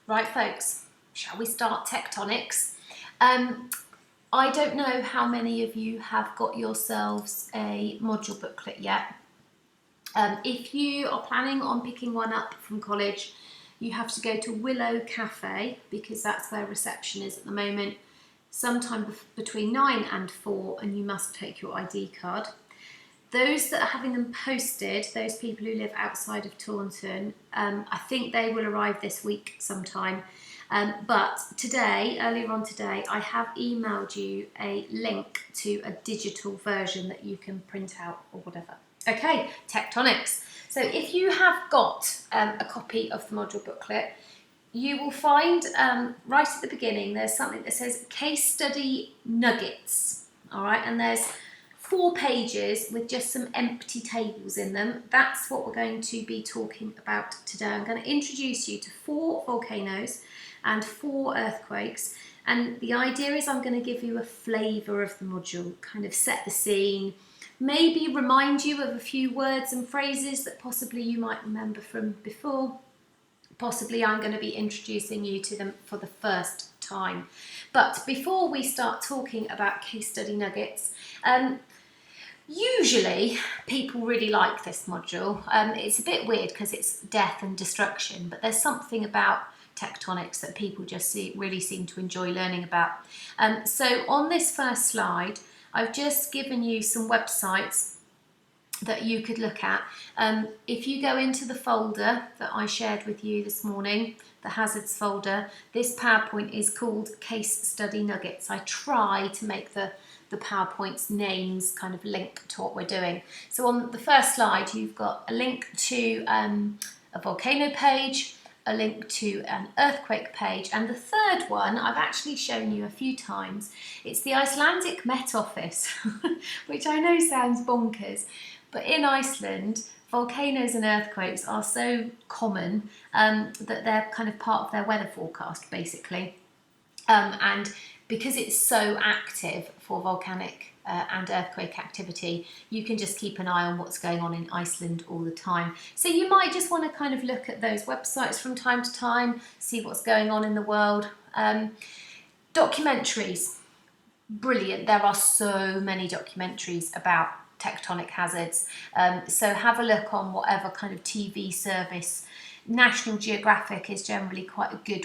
Right, folks, shall we start tectonics? I don't know how many of you have got yourselves a module booklet yet. If you are planning on picking one up from college, you have to go to Willow Cafe because that's where reception is at the moment, sometime between 9 and 4, and you must take your ID card. Those that are having them posted, those people who live outside of Taunton, I think they will arrive this week sometime. But today, earlier on today, I have emailed you a link to a digital version that you can print out or whatever. Okay, tectonics. So if you have got a copy of the module booklet, you will find right at the beginning there's something that says case study nuggets. All right, and there's 4 pages with just some empty tables in them. That's what we're going to be talking about today. I'm going to introduce you to 4 volcanoes and 4 earthquakes, and the idea is I'm going to give you a flavour of the module, kind of set the scene, maybe remind you of a few words and phrases that possibly you might remember from before. Possibly I'm going to be introducing you to them for the first time. But before we start talking about case study nuggets, usually people really like this module. It's a bit weird because it's death and destruction, but there's something about tectonics that people just really seem to enjoy learning about. So on this first slide, I've just given you some websites that you could look at. If you go into the folder that I shared with you this morning, the hazards folder, this PowerPoint is called Case Study Nuggets. I try to make the PowerPoint's names kind of link to what we're doing. So on the first slide, you've got a link to a volcano page, a link to an earthquake page, and the third one I've actually shown you a few times. It's the Icelandic Met Office, which I know sounds bonkers, but in Iceland, volcanoes and earthquakes are so common that they're kind of part of their weather forecast, basically. And because it's so active for volcanic and earthquake activity, you can just keep an eye on what's going on in Iceland all the time. So you might just want to kind of look at those websites from time to time, see what's going on in the world. Documentaries, brilliant. There are so many documentaries about tectonic hazards. So have a look on whatever kind of TV service. National Geographic is generally quite a good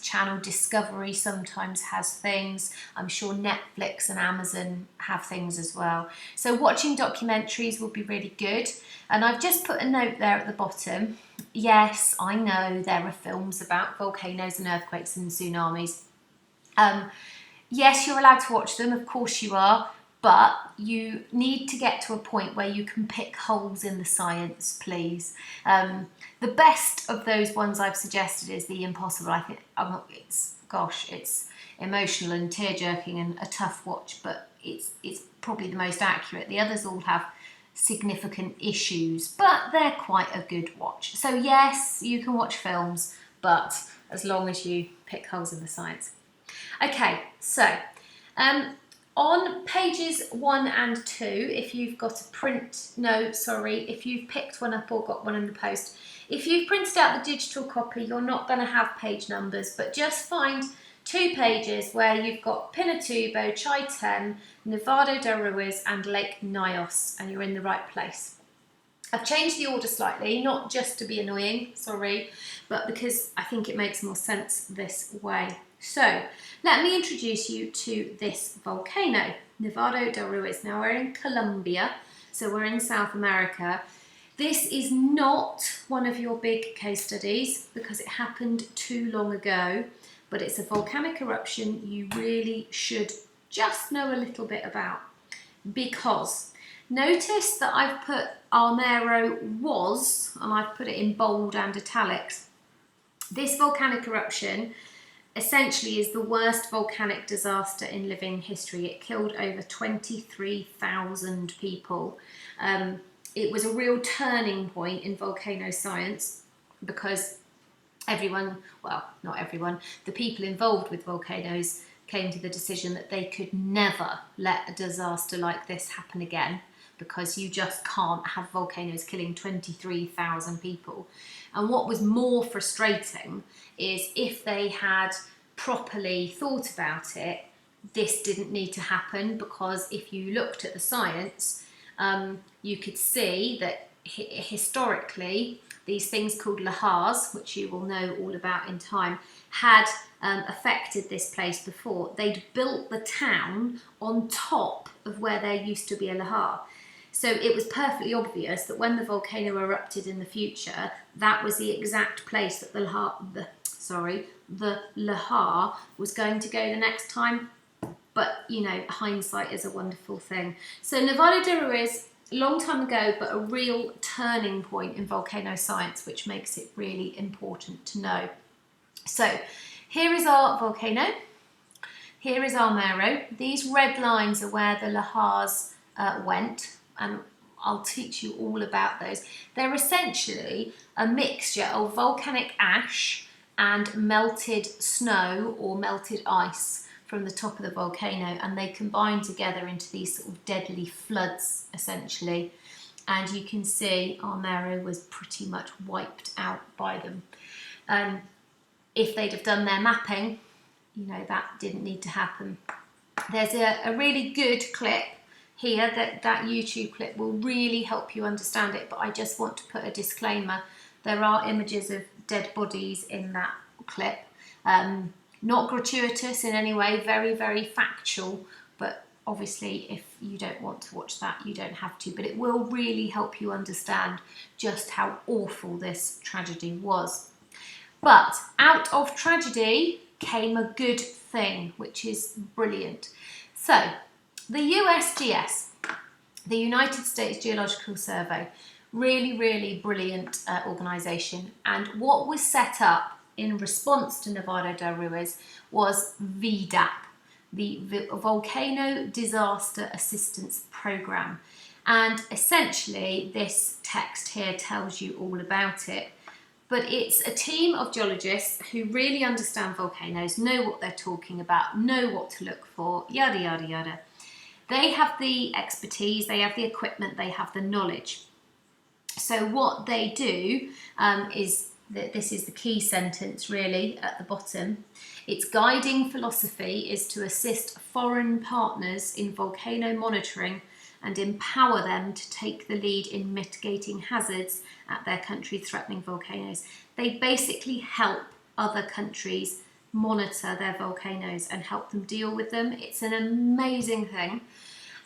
channel. Discovery sometimes has things. I'm sure Netflix and Amazon have things as well. So watching documentaries will be really good. And I've just put a note there at the bottom. Yes, I know there are films about volcanoes and earthquakes and tsunamis. Yes, you're allowed to watch them, of course you are. But you need to get to a point where you can pick holes in the science, please. The best of those ones I've suggested is The Impossible. I think it's emotional and tear-jerking and a tough watch, but it's probably the most accurate. The others all have significant issues, but they're quite a good watch. So yes, you can watch films, but as long as you pick holes in the science. Okay, so on pages 1 and 2, if you've got a if you've picked one up or got one in the post, if you've printed out the digital copy, you're not going to have page numbers, but just find 2 pages where you've got Pinatubo, Chitem, Nevado del Ruiz and Lake Nyos, and you're in the right place. I've changed the order slightly, not just to be annoying, sorry, but because I think it makes more sense this way. So, let me introduce you to this volcano, Nevado del Ruiz. Now, we're in Colombia, so we're in South America. This is not one of your big case studies because it happened too long ago, but it's a volcanic eruption you really should just know a little bit about. Because notice that I've put Armero was, and I've put it in bold and italics. This volcanic eruption essentially is the worst volcanic disaster in living history. It killed over 23,000 people. It was a real turning point in volcano science because everyone, well, not everyone, the people involved with volcanoes came to the decision that they could never let a disaster like this happen again because you just can't have volcanoes killing 23,000 people. And what was more frustrating is if they had properly thought about it, this didn't need to happen, because if you looked at the science, you could see that historically these things called Lahars, which you will know all about in time, had affected this place before. They'd built the town on top of where there used to be a Lahar. So it was perfectly obvious that when the volcano erupted in the future, that was the exact place that the Lahar was going to go the next time. But, you know, hindsight is a wonderful thing. So Nevado de Ruiz, a long time ago, but a real turning point in volcano science, which makes it really important to know. So here is our volcano. Here is our Mero. These red lines are where the Lahars went, and I'll teach you all about those. They're essentially a mixture of volcanic ash and melted snow or melted ice from the top of the volcano, and they combine together into these sort of deadly floods, essentially. And you can see our Mero was pretty much wiped out by them. If they'd have done their mapping, you know, that didn't need to happen. There's a really good clip here, that YouTube clip will really help you understand it, but I just want to put a disclaimer. There are images of dead bodies in that clip. Not gratuitous in any way, very, very factual, but obviously if you don't want to watch that, you don't have to, but it will really help you understand just how awful this tragedy was. But out of tragedy came a good thing, which is brilliant. So the USGS, the United States Geological Survey, really, really brilliant organisation, and what was set up in response to Nevado de Ruiz was VDAP, the Volcano Disaster Assistance Program. And essentially this text here tells you all about it. But it's a team of geologists who really understand volcanoes, know what they're talking about, know what to look for, yada, yada, yada. They have the expertise, they have the equipment, they have the knowledge. So what they do is, this is the key sentence really at the bottom. Its guiding philosophy is to assist foreign partners in volcano monitoring and empower them to take the lead in mitigating hazards at their country threatening volcanoes. They basically help other countries monitor their volcanoes and help them deal with them. It's an amazing thing.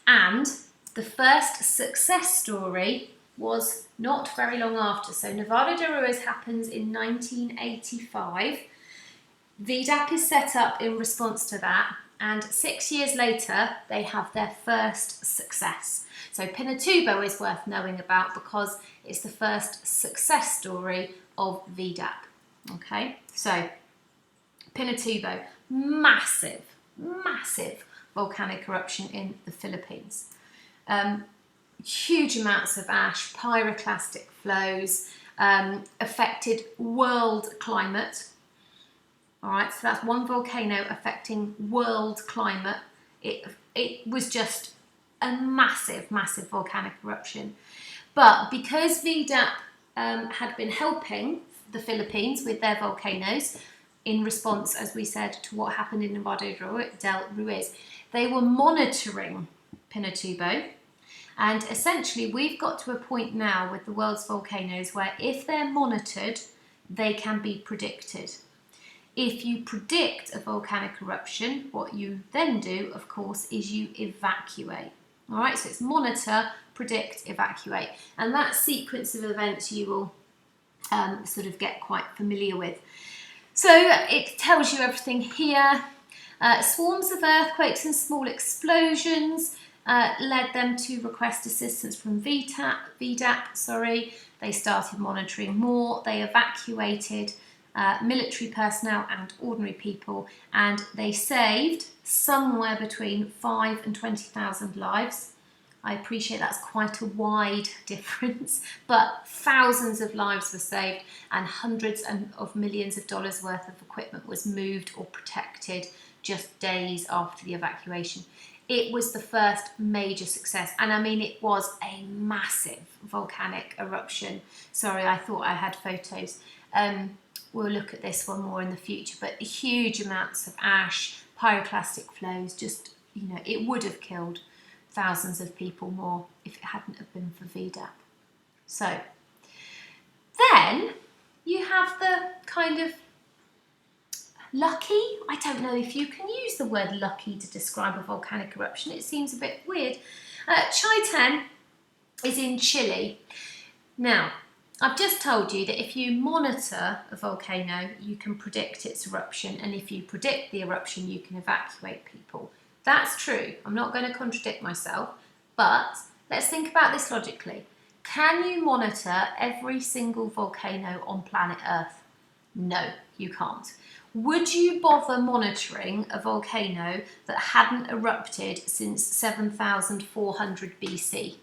And the first success story was not very long after. So Nevado de Ruiz happens in 1985. VDAP is set up in response to that, and 6 years later they have their first success. So Pinatubo is worth knowing about because it's the first success story of VDAP. Okay, so Pinatubo, massive, massive volcanic eruption in the Philippines. Huge amounts of ash, pyroclastic flows, affected world climate. All right, so that's one volcano affecting world climate. It was just a massive, massive volcanic eruption. But because VDAP had been helping the Philippines with their volcanoes in response, as we said, to what happened in Nevado del Ruiz, they were monitoring Pinatubo. And essentially, we've got to a point now with the world's volcanoes where if they're monitored, they can be predicted. If you predict a volcanic eruption, what you then do, of course, is you evacuate. All right, so it's monitor, predict, evacuate. And that sequence of events you will sort of get quite familiar with. So it tells you everything here. Swarms of earthquakes and small explosions led them to request assistance from VDAP. They started monitoring more. They evacuated military personnel and ordinary people, and they saved somewhere between 5,000 and 20,000 lives. I appreciate that's quite a wide difference, but thousands of lives were saved and hundreds of millions of dollars worth of equipment was moved or protected just days after the evacuation. It was the first major success, and I mean it was a massive volcanic eruption. Sorry, I thought I had photos. We'll look at this one more in the future, but huge amounts of ash, pyroclastic flows, just, you know, it would have killed thousands of people more if it hadn't have been for VDAP. So then you have the kind of lucky, I don't know if you can use the word lucky to describe a volcanic eruption, it seems a bit weird. Chaiten is in Chile. Now, I've just told you that if you monitor a volcano, you can predict its eruption, and if you predict the eruption, you can evacuate people. That's true. I'm not going to contradict myself, but let's think about this logically. Can you monitor every single volcano on planet Earth? No, you can't. Would you bother monitoring a volcano that hadn't erupted since 7,400 BC?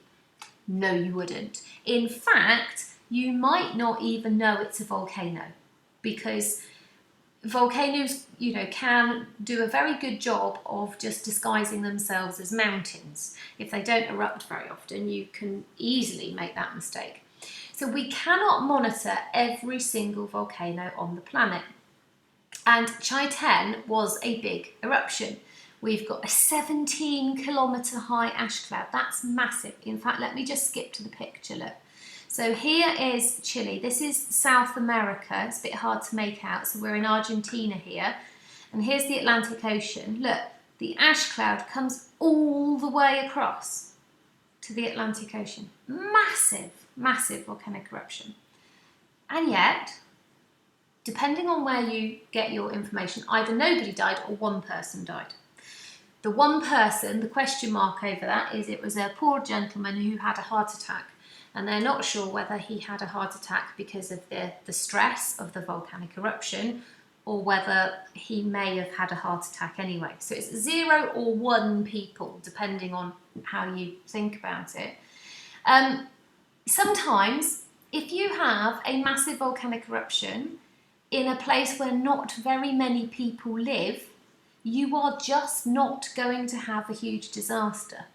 No, you wouldn't. In fact, you might not even know it's a volcano, because volcanoes, you know, can do a very good job of just disguising themselves as mountains. If they don't erupt very often, you can easily make that mistake. So we cannot monitor every single volcano on the planet. And Chaiten was a big eruption. We've got a 17-kilometre high ash cloud. That's massive. In fact, let me just skip to the picture, look. So here is Chile. This is South America. It's a bit hard to make out. So we're in Argentina here. And here's the Atlantic Ocean. Look, the ash cloud comes all the way across to the Atlantic Ocean. Massive, massive volcanic eruption. And yet, depending on where you get your information, either nobody died or one person died. The one person, the question mark over that is it was a poor gentleman who had a heart attack. And they're not sure whether he had a heart attack because of the stress of the volcanic eruption, or whether he may have had a heart attack anyway. So it's 0 or 1 people, depending on how you think about it. Sometimes, if you have a massive volcanic eruption in a place where not very many people live, you are just not going to have a huge disaster.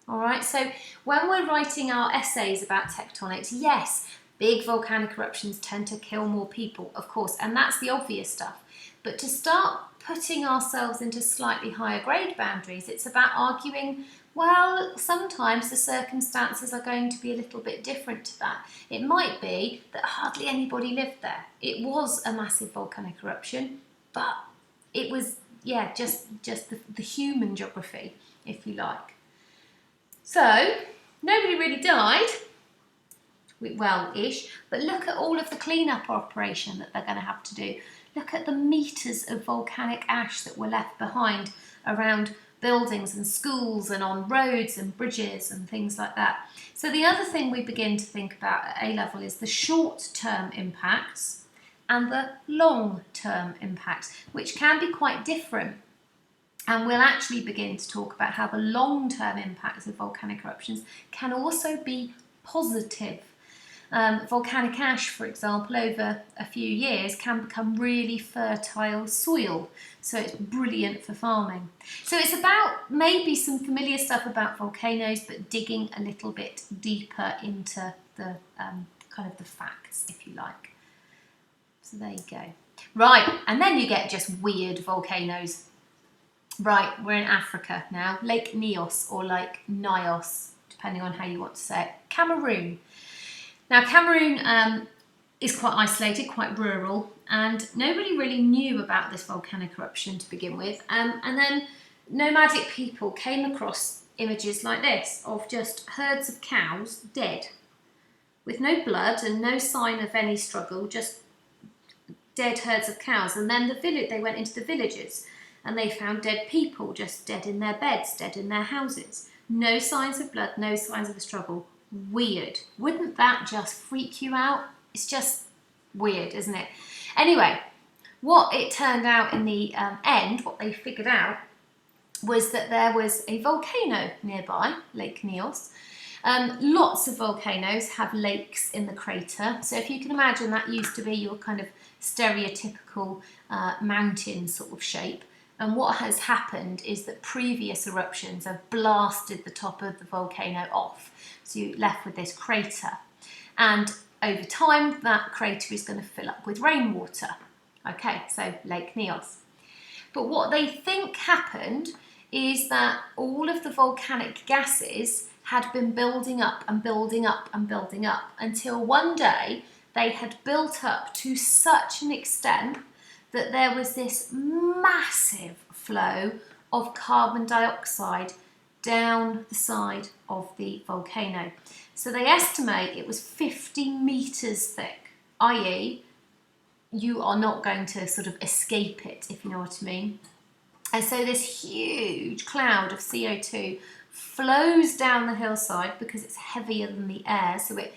All right, so when we're writing our essays about tectonics, yes, big volcanic eruptions tend to kill more people, of course, and that's the obvious stuff. But to start putting ourselves into slightly higher grade boundaries, it's about arguing, well, sometimes the circumstances are going to be a little bit different to that. It might be that hardly anybody lived there. It was a massive volcanic eruption, but it was, yeah, just the human geography, if you like. So, nobody really died, well-ish, but look at all of the cleanup operation that they're going to have to do. Look at the metres of volcanic ash that were left behind around buildings and schools and on roads and bridges and things like that. So the other thing we begin to think about at A-level is the short-term impacts and the long-term impacts, which can be quite different. And we'll actually begin to talk about how the long-term impacts of volcanic eruptions can also be positive. Volcanic ash, for example, over a few years can become really fertile soil. So it's brilliant for farming. So it's about maybe some familiar stuff about volcanoes, but digging a little bit deeper into the kind of the facts, if you like. So there you go. Right, and then you get just weird volcanoes. Right, we're in Africa now. Lake Nyos or Lake Nyos, depending on how you want to say it. Cameroon. Now, Cameroon is quite isolated, quite rural, and nobody really knew about this volcanic eruption to begin with. And then nomadic people came across images like this of just herds of cows dead, with no blood and no sign of any struggle, just dead herds of cows. And then they went into the villages and they found dead people, just dead in their beds, dead in their houses. No signs of blood, no signs of a struggle. Weird. Wouldn't that just freak you out? It's just weird, isn't it? Anyway, what it turned out in the end, what they figured out, was that there was a volcano nearby, Lake Nyos. Lots of volcanoes have lakes in the crater. So if you can imagine, that used to be your kind of stereotypical mountain sort of shape. And what has happened is that previous eruptions have blasted the top of the volcano off. So you're left with this crater. And over time, that crater is going to fill up with rainwater. Okay, so Lake Nyos. But what they think happened is that all of the volcanic gases had been building up and building up and building up until one day they had built up to such an extent that there was this massive flow of carbon dioxide down the side of the volcano. So they estimate it was 50 metres thick, i.e. you are not going to sort of escape it, if you know what I mean. And so this huge cloud of CO2 flows down the hillside because it's heavier than the air, so it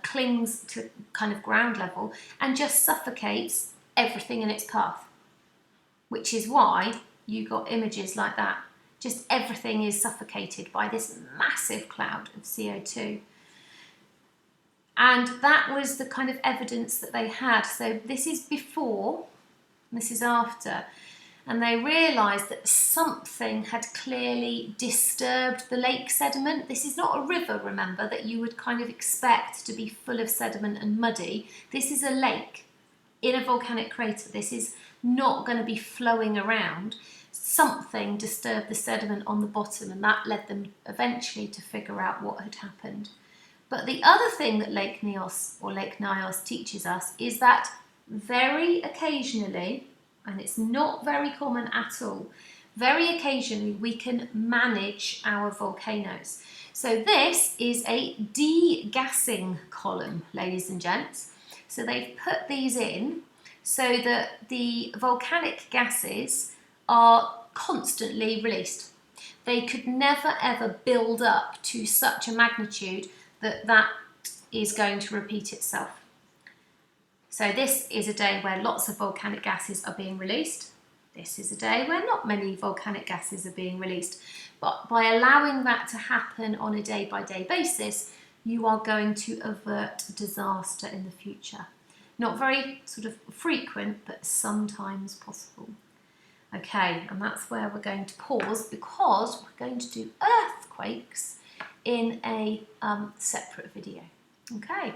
clings to kind of ground level and just suffocates everything in its path, which is why you got images like that. Just everything is suffocated by this massive cloud of CO2. And that was the kind of evidence that they had. So this is before, this is after. And they realised that something had clearly disturbed the lake sediment. This is not a river, remember, that you would kind of expect to be full of sediment and muddy. This is a lake in a volcanic crater. This is not going to be flowing around. Something disturbed the sediment on the bottom, and that led them eventually to figure out what had happened. But the other thing that Lake Nyos or Lake Nyos teaches us is that very occasionally, and it's not very common at all, very occasionally we can manage our volcanoes. So this is a degassing column, ladies and gents. So they've put these in so that the volcanic gases are constantly released. They could never ever build up to such a magnitude that is going to repeat itself. So this is a day where lots of volcanic gases are being released. This is a day where not many volcanic gases are being released. But by allowing that to happen on a day-by-day basis, you are going to avert disaster in the future. Not very sort of frequent, but sometimes possible. Okay, and that's where we're going to pause because we're going to do earthquakes in a separate video. Okay.